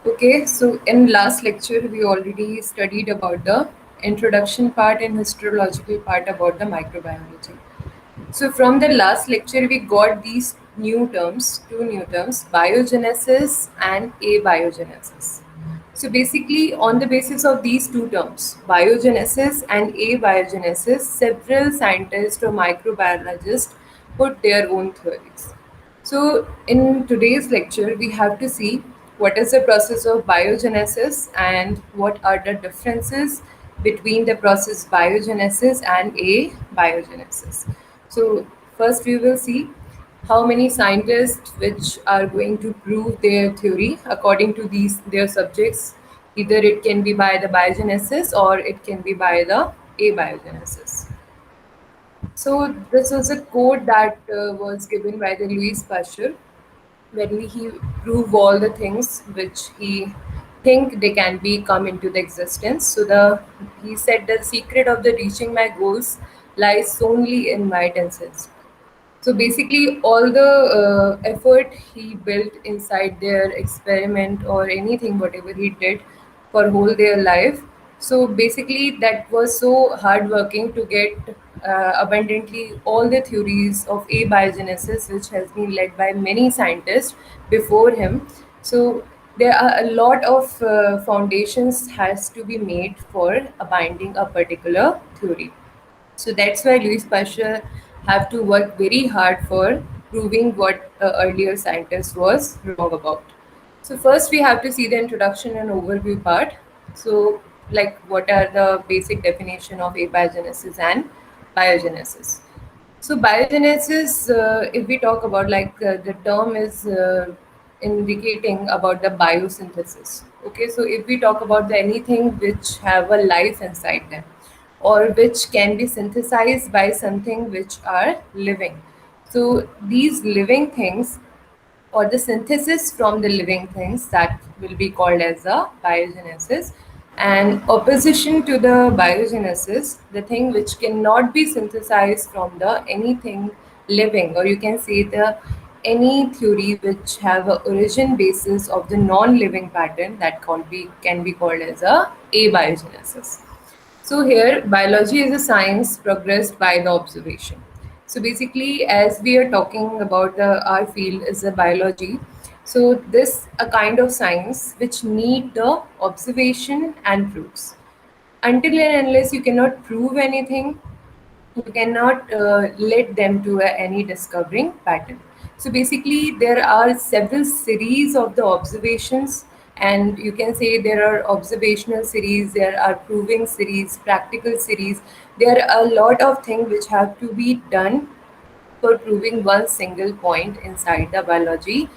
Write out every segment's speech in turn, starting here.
Okay, so in last lecture we already studied about the introduction part and histological part about the microbiology. So from the last lecture we got these new terms, two new terms, biogenesis and abiogenesis. So basically on the basis of these two terms, biogenesis and abiogenesis, several scientists or microbiologists put their own theories. So, in today's lecture, we have to see what is the process of biogenesis and what are the differences between the process biogenesis and abiogenesis. So, first we will see how many scientists which are going to prove their theory according to these their subjects. Either it can be by the biogenesis or it can be by the abiogenesis. So this was a quote that was given by the Louis Pasteur when he prove all the things which he think they can be come into the existence. So the he said the secret of the reaching my goals lies solely in my tenses. So basically, all the effort he built inside their experiment or anything, whatever he did for whole their life. So basically, that was so hardworking to get abundantly all the theories of abiogenesis, which has been led by many scientists before him. So there are a lot of foundations has to be made for binding a particular theory. So that's why Louis Pasteur have to work very hard for proving what earlier scientists was wrong about. So first we have to see the introduction and overview part. So like what are the basic definition of abiogenesis and biogenesis. So biogenesis, if we talk about the term is indicating about the biosynthesis. Okay, so if we talk about the anything which have a life inside them, or which can be synthesized by something which are living. So these living things or the synthesis from the living things that will be called as the biogenesis, and opposition to the biogenesis, the thing which cannot be synthesized from the anything living, or you can say the any theory which have a origin basis of the non-living pattern, that can be called as a abiogenesis. So here, biology is a science progressed by the observation. So basically, as we are talking about our field is the biology. So this a kind of science which need the observation and proofs. Until and unless you cannot prove anything, you cannot let them to any discovering pattern. So basically there are several series of the observations, and you can say there are observational series, there are proving series, practical series. There are a lot of things which have to be done for proving one single point inside the biology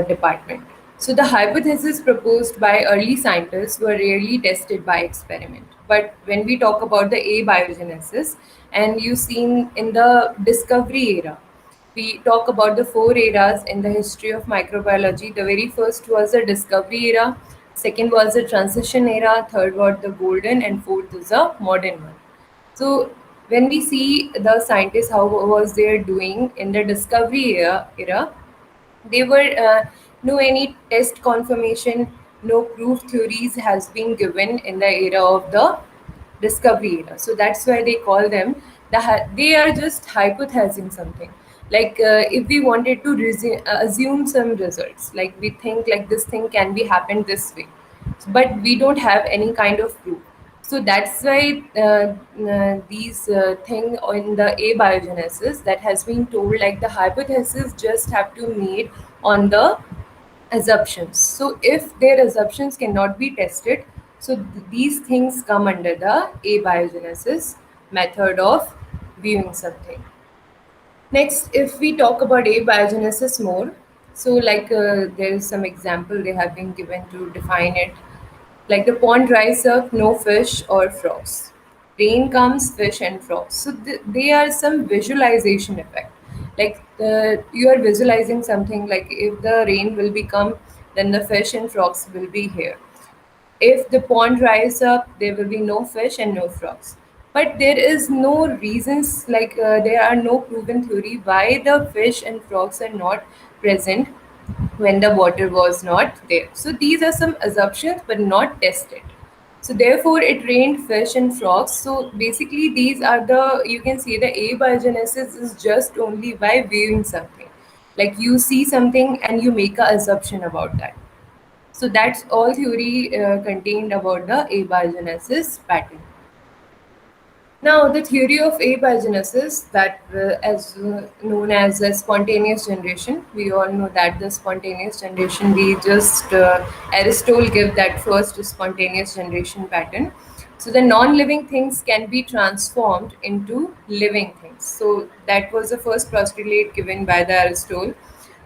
department. So the hypotheses proposed by early scientists were rarely tested by experiment. But when we talk about the abiogenesis, and you've seen in the discovery era, we talk about the four eras in the history of microbiology. The very first was the discovery era, second was the transition era, third was the golden, and fourth is the modern one. So when we see the scientists how was they doing in the discovery era, they were no any test confirmation, no proof theories has been given in the era of the discovery era. So that's why they call them they are just hypothesizing something. Like if we wanted to assume some results, like we think like this thing can be happened this way, but we don't have any kind of proof. So that's why these thing in the abiogenesis that has been told, like the hypothesis just have to made on the assumptions. So if their assumptions cannot be tested, so these things come under the abiogenesis method of viewing something. Next, if we talk about abiogenesis more, so like there is some example they have been given to define it. Like the pond dries up, no fish or frogs. Rain comes, fish and frogs. So they are some visualization effect. Like you are visualizing something, like if the rain will become, then the fish and frogs will be here. If the pond dries up, there will be no fish and no frogs. But there is no reasons, there are no proven theory why the fish and frogs are not present when the water was not there. So these are some assumptions but not tested. So therefore it rained fish and frogs. So basically these are the, you can say the abiogenesis is just only by viewing something. Like you see something and you make a assumption about that. So that's all theory contained about the abiogenesis pattern. Now, the theory of abiogenesis, that as known as the spontaneous generation, we all know that the spontaneous generation, we just Aristotle give that first spontaneous generation pattern. So the non-living things can be transformed into living things. So that was the first postulate given by the Aristotle.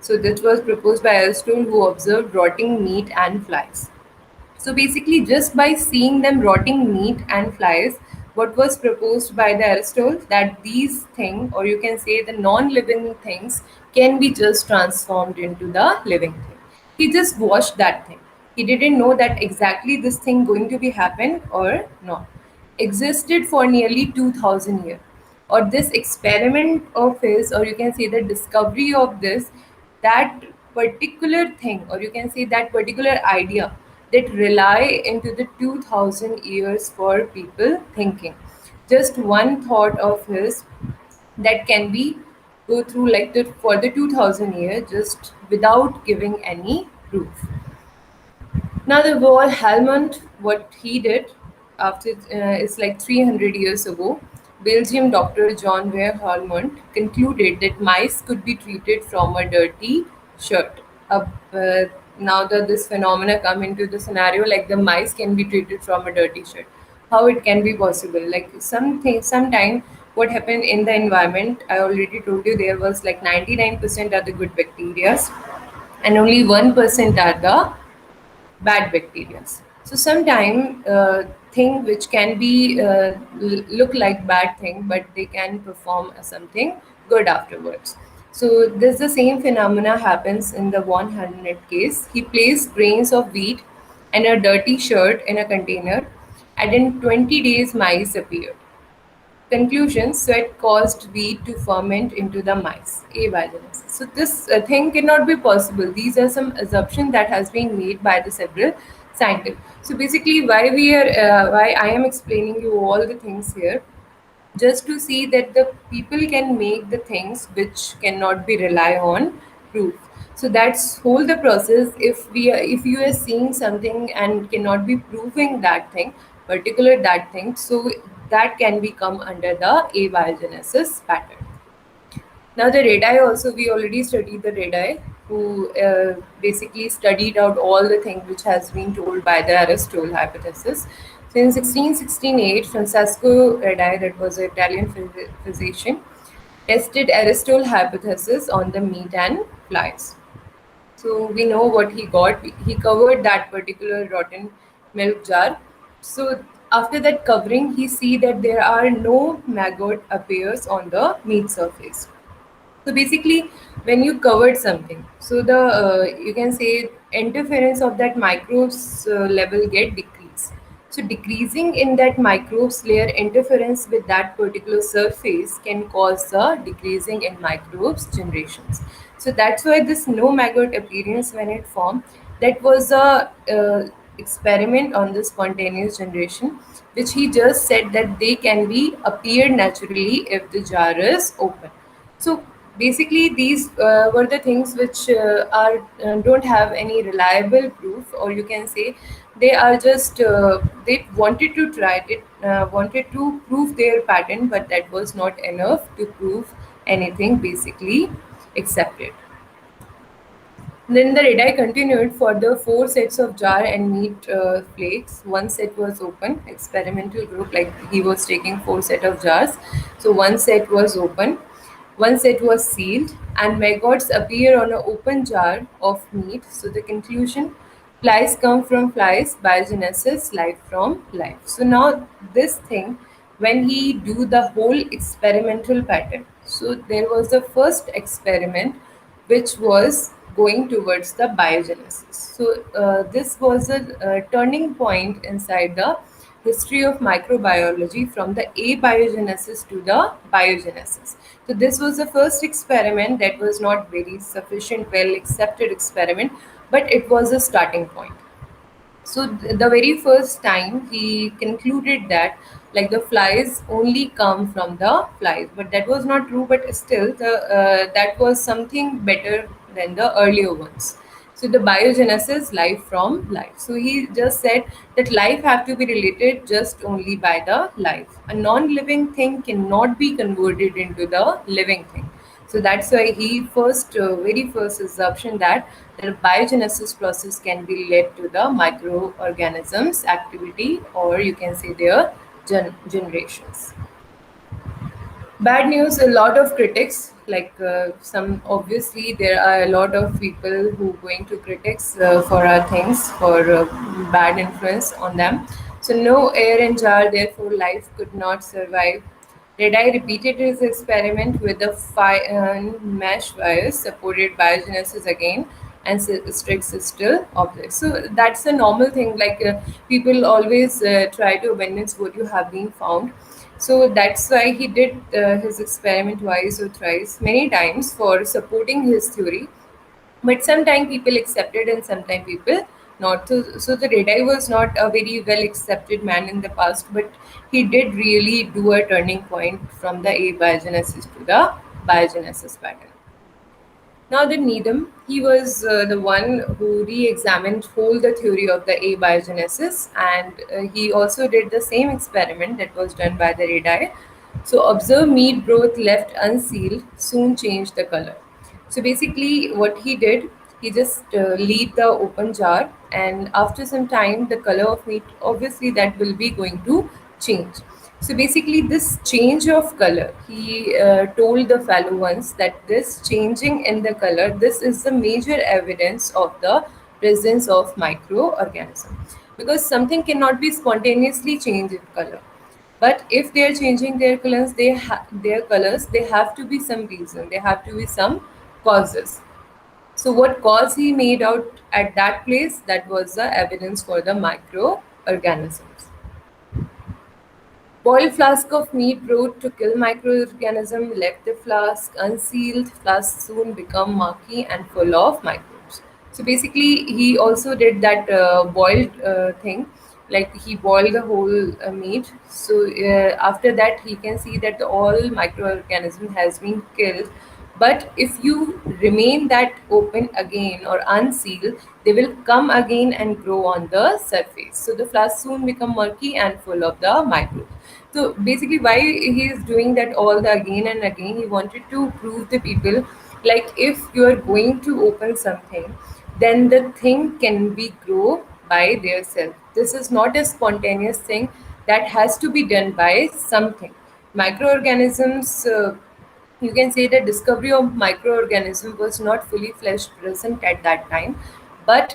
So this was proposed by Aristotle, who observed rotting meat and flies. So basically, just by seeing them rotting meat and flies, what was proposed by the Aristotle, that these things, or you can say the non-living things, can be just transformed into the living thing. He just watched that thing. He didn't know that exactly this thing going to be happen or not. Existed for nearly 2000 years. Or this experiment of his, or you can say the discovery of this, that particular thing, or you can say that particular idea, that rely into the 2000 years for people thinking. Just one thought of his that can be go through like the for the 2000 years just without giving any proof. Now, the war Helmont, what he did after is like 300 years ago. Belgium doctor John Weir Helmont concluded that mice could be treated from a dirty shirt. Now that this phenomena come into the scenario, like the mice can be treated from a dirty shirt, how it can be possible? Like sometime what happened in the environment? I already told you there was like 99% are the good bacteria, and only 1% are the bad bacteria. So sometimes thing which can be look like bad thing, but they can perform something good afterwards. So this the same phenomena happens in the Von Helmont case. He placed grains of wheat and a dirty shirt in a container, and in 20 days mice appeared. Conclusion: sweat caused wheat to ferment into the mice. Abiogenesis. So this thing cannot be possible. These are some assumptions that has been made by the several scientists. So basically, why I am explaining you all the things here, just to see that the people can make the things which cannot be rely on proof. So that's whole the process. If you are seeing something and cannot be proving that thing, particular that thing, so that can become under the abiogenesis pattern. Now the Redeye also, we already studied the Redeye, who basically studied out all the things which has been told by the Aristotle hypothesis. So in 1668, Francesco Redeye, that was an Italian physician, tested Aristotle hypothesis on the meat and flies. So we know what he got. He covered that particular rotten milk jar. So after that covering, he see that there are no maggot appears on the meat surface. So basically, when you covered something, so the you can say interference of that microbes level get decreased. So decreasing in that microbes layer interference with that particular surface can cause the decreasing in microbes generations. So that's why this no maggot appearance when it formed, that was a experiment on the spontaneous generation, which he just said that they can be appeared naturally if the jar is open. So basically, these were the things which are don't have any reliable proof, or you can say they are just they wanted to try it, wanted to prove their pattern, but that was not enough to prove anything basically accepted. Then the Redeye continued for the four sets of jar and meat flakes. One set was open, experimental group, like he was taking four set of jars. So one set was open, one set was sealed, and maggots appear on an open jar of meat. So the conclusion: flies come from flies, biogenesis, life from life. So now this thing, when he do the whole experimental pattern, so there was the first experiment which was going towards the biogenesis. So this was a turning point inside the history of microbiology from the abiogenesis to the biogenesis. So this was the first experiment that was not very sufficient, well accepted experiment, but it was a starting point. So the very first time he concluded that like the flies only come from the flies, but that was not true. But still, the that was something better than the earlier ones. So the biogenesis, life from life. So he just said that life have to be related just only by the life. A non-living thing cannot be converted into the living thing. So that's why he very first assumption that the biogenesis process can be led to the microorganisms activity, or you can say their generations. Bad news, a lot of critics, like some obviously there are a lot of people who going to critics for our things, for bad influence on them. So no air in jar, therefore life could not survive. Redeye repeated his experiment with the mesh wires, supported biogenesis again, and Strix is still obvious. So that's a normal thing. Like people always try to abandon what you have been found. So that's why he did his experiment twice or thrice, many times for supporting his theory. But sometimes people accepted and sometimes people not. So the Redeye was not a very well accepted man in the past, but he did really do a turning point from the abiogenesis to the biogenesis pattern. Now, the Needham, he was the one who re-examined whole the theory of the abiogenesis, and he also did the same experiment that was done by the Redeye. So, observe meat broth left unsealed soon changed the color. So, basically, what he did, he just leave the open jar, and after some time, the color of meat obviously that will be going to change. So basically, this change of color, he told the fellow ones that this changing in the color, this is the major evidence of the presence of microorganism, because something cannot be spontaneously changed in color. But if they are changing their colors, they have to be some reason. There have to be some causes. So what cause he made out at that place? That was the evidence for the microorganisms. Boiled flask of meat broth to kill microorganism, left the flask unsealed. Flask soon become murky and full of microbes. So basically, he also did that boiled thing, like he boiled the whole meat. So after that, he can see that the all microorganism has been killed. But if you remain that open again or unsealed, they will come again and grow on the surface. So the flask soon become murky and full of the microbes. So basically, why he is doing that all the again and again, he wanted to prove the people, like if you are going to open something, then the thing can be grow by their self. This is not a spontaneous thing that has to be done by something. Microorganisms. You can say the discovery of microorganism was not fully fleshed present at that time, but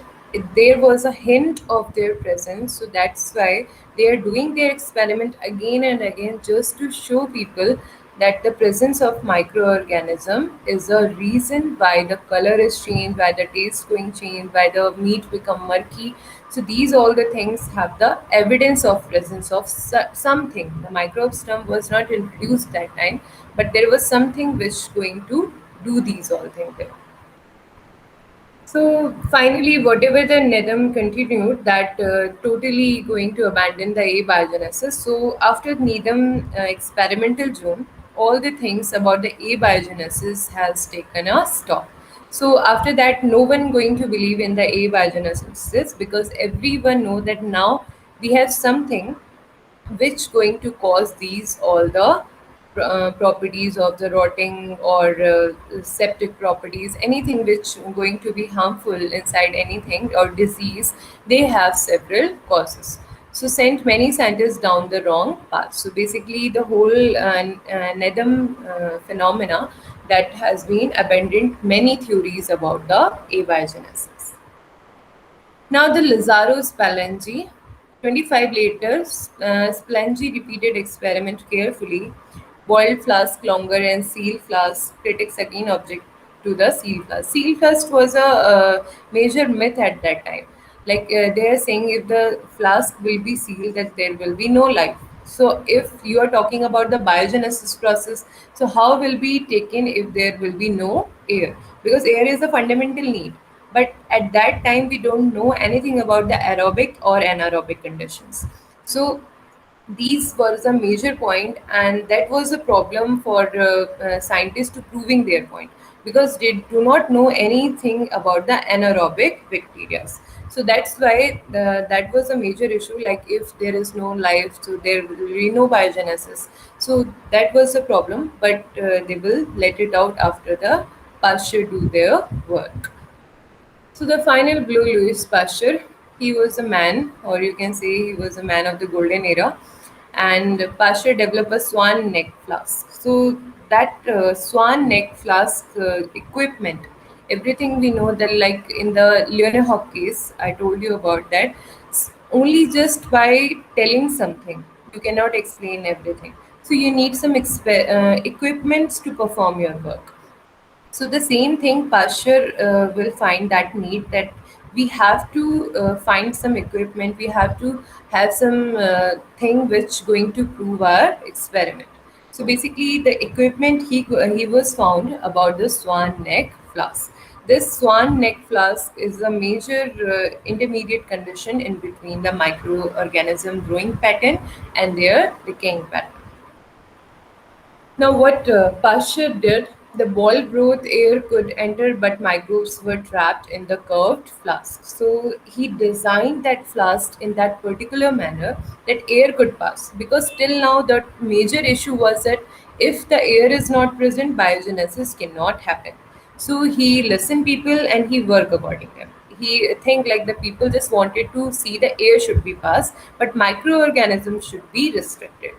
there was a hint of their presence. So that's why they are doing their experiment again and again, just to show people that the presence of microorganism is a reason why the color is changed, why the taste going change, why the meat become murky. So these all the things have the evidence of presence of something. The microbe term was not introduced that time, but there was something which going to do these all things there. So finally, whatever the Nedham continued, that totally going to abandon the abiogenesis. So after Nedham experimental zone, all the things about the abiogenesis has taken a stop. So after that, no one going to believe in the abiogenesis, because everyone know that now we have something which going to cause these all the properties of the rotting or septic properties, anything which going to be harmful inside anything or disease, they have several causes. So sent many scientists down the wrong path. So basically the whole Nedham phenomena that has been abandoned many theories about the abiogenesis. Now the Lazaro Spallanzani, 25 later, Spallanzani repeated experiment carefully, boiled flask longer and sealed flask. Critics again object to the sealed flask. Sealed flask was a major myth at that time. Like they are saying, if the flask will be sealed, that there will be no life. So if you are talking about the biogenesis process, so how will be taken if there will be no air? Because air is a fundamental need. But at that time, we don't know anything about the aerobic or anaerobic conditions. So these was a major point, and that was a problem for scientists to proving their point, because they do not know anything about the anaerobic bacteria. So that's why that was a major issue. Like if there is no life, so there will be no biogenesis. So that was a problem, but they will let it out after the Pasteur do their work. So the final blew Louis Pasteur. He was a man, or you can say he was a man of the golden era, and Pasteur developed a swan neck flask. So that swan neck flask equipment, everything we know that, like in the Leeuwenhoek case, I told you about that. Only just by telling something, you cannot explain everything. So you need some equipments to perform your work. So the same thing, Pasture will find that need, that we have to find some equipment, we have to have some thing which going to prove our experiment. So basically, the equipment he was found about the swan neck flask. This swan neck flask is a major intermediate condition in between the microorganism growing pattern and their decaying pattern. Now, what Pasteur did, the ball growth air could enter, but microbes were trapped in the curved flask. So he designed that flask in that particular manner that air could pass. Because till now, the major issue was that if the air is not present, biogenesis cannot happen. So he listened people and he work according to them. He think like the people just wanted to see the air should be passed, but microorganisms should be restricted.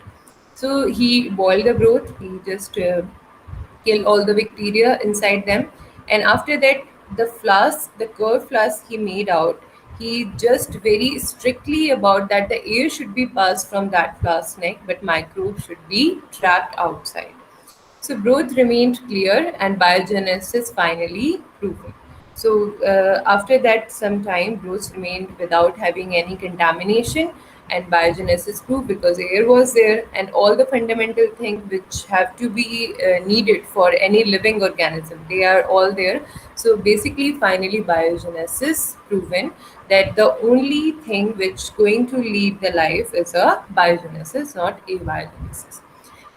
So he boiled the broth. He just killed all the bacteria inside them, and after that, the flask, the curved flask he made out. He just very strictly about that the air should be passed from that flask neck, but microbes should be trapped outside. So growth remained clear and biogenesis finally proven. So after that, some time growth remained without having any contamination, and biogenesis proved because air was there and all the fundamental things which have to be needed for any living organism, they are all there. So basically, finally, biogenesis proven that the only thing which going to lead the life is a biogenesis, not abiogenesis.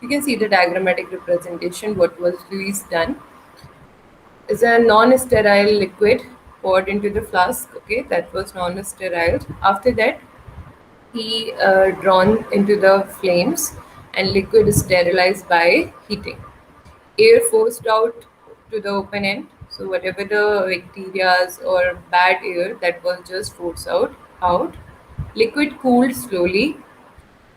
You can see the diagrammatic representation. What was Louis done is a non-sterile liquid poured into the flask. Okay, that was non-sterile. After that, he drawn into the flames, and liquid is sterilized by heating. Air forced out to the open end. So whatever the bacteria or bad air that was just forced out. Liquid cooled slowly.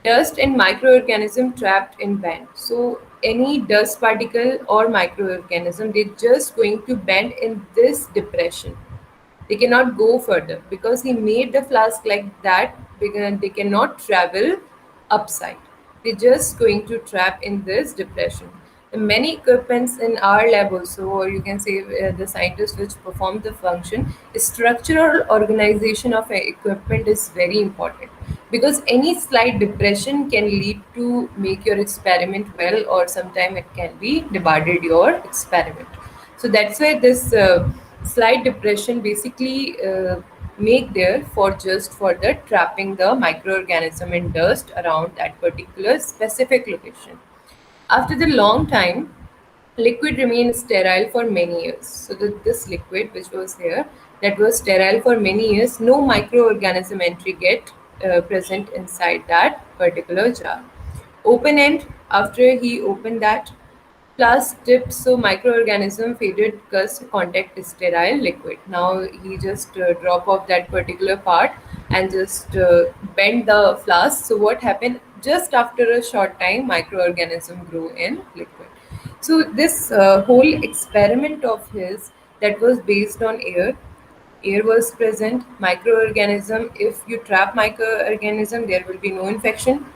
Dust and microorganism trapped in bend. So any dust particle or microorganism, they're just going to bend in this depression. They cannot go further because he made the flask like that, because they cannot travel upside. They're just going to trap in this depression. The many equipments in our lab also, or you can say the scientists which perform the function, structural organization of equipment is very important, because any slight depression can lead to make your experiment well, or sometime it can be debarred your experiment. So that's why this slight depression basically make there for just for the trapping the microorganism and dust around that particular specific location. After the long time, liquid remained sterile for many years. So this liquid which was here, that was sterile for many years, no microorganism entry get present inside that particular jar. Open end, after he opened that, plus tipped, so microorganism faded cause contact sterile liquid. Now he just drop off that particular part and just bend the flask. So what happened? Just after a short time, microorganism grew in liquid. So this whole experiment of his, that was based on air. Air was present, microorganism. If you trap microorganism, there will be no infection,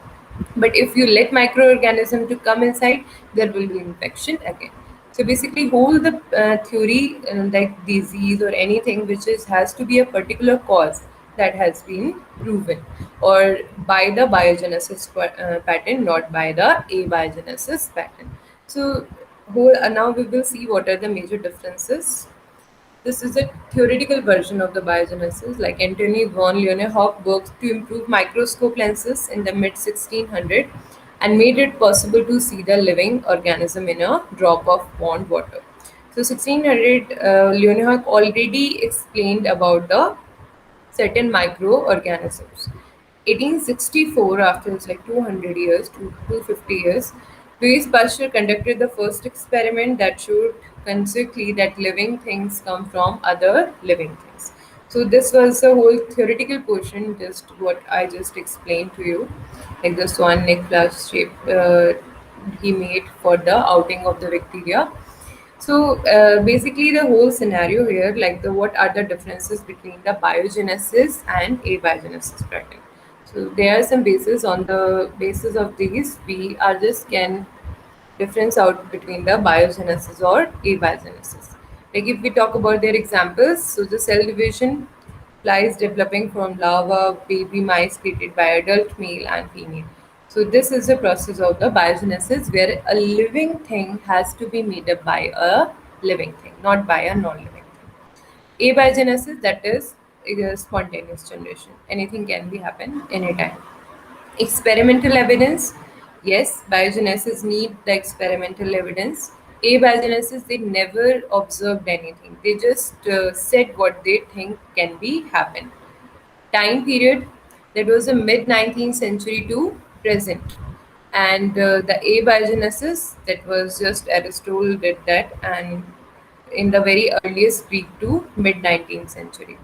but if you let microorganism to come inside, there will be infection again. So basically, whole the theory, like disease or anything which is has to be a particular cause, that has been proven, or by the biogenesis pattern, not by the abiogenesis pattern. So, now we will see what are the major differences. This is a theoretical version of the biogenesis. Like Antony von Leeuwenhoek worked to improve microscope lenses in the mid 1600 and made it possible to see the living organism in a drop of pond water. So 1600, Leeuwenhoek already explained about the certain microorganisms. 1864, after it's like 200 years, 250 years, Louis Pasteur conducted the first experiment that showed conclusively that living things come from other living things. So this was the whole theoretical portion, just what I just explained to you, like the swan neck flash shape he made for the outing of the bacteria. So basically, the whole scenario here, like the what are the differences between the biogenesis and abiogenesis pattern. So there are some bases. On the basis of these, we are just can difference out between the biogenesis or abiogenesis. Like if we talk about their examples, so the cell division lies developing from larva baby mice created by adult male and female. So this is the process of the biogenesis where a living thing has to be made up by a living thing, not by a non-living thing. Abiogenesis, that is spontaneous generation. Anything can be happen anytime. Experimental evidence. Yes, biogenesis need the experimental evidence. Abiogenesis, they never observed anything. They just said what they think can be happen. Time period, that was the mid 19th century to present. And the abiogenesis, that was just Aristotle did that, and in the very earliest Greek to mid 19th century.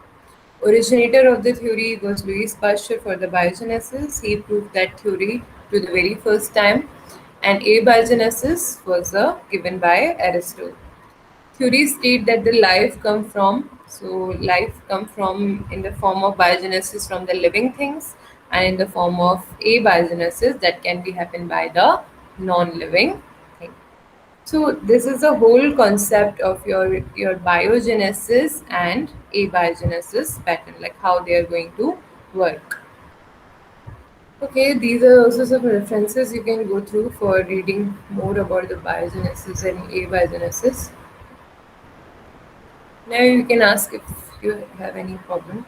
Originator of the theory was Louis Pasteur for the biogenesis. He proved that theory to the very first time, and abiogenesis was given by Aristotle. Theories state that the life come from, so life come from in the form of biogenesis from the living things, and in the form of abiogenesis that can be happen by the non-living thing. So this is the whole concept of your biogenesis and abiogenesis pattern, like how they are going to work. Okay, these are also some references you can go through for reading more about the biogenesis and abiogenesis. Now you can ask if you have any problem.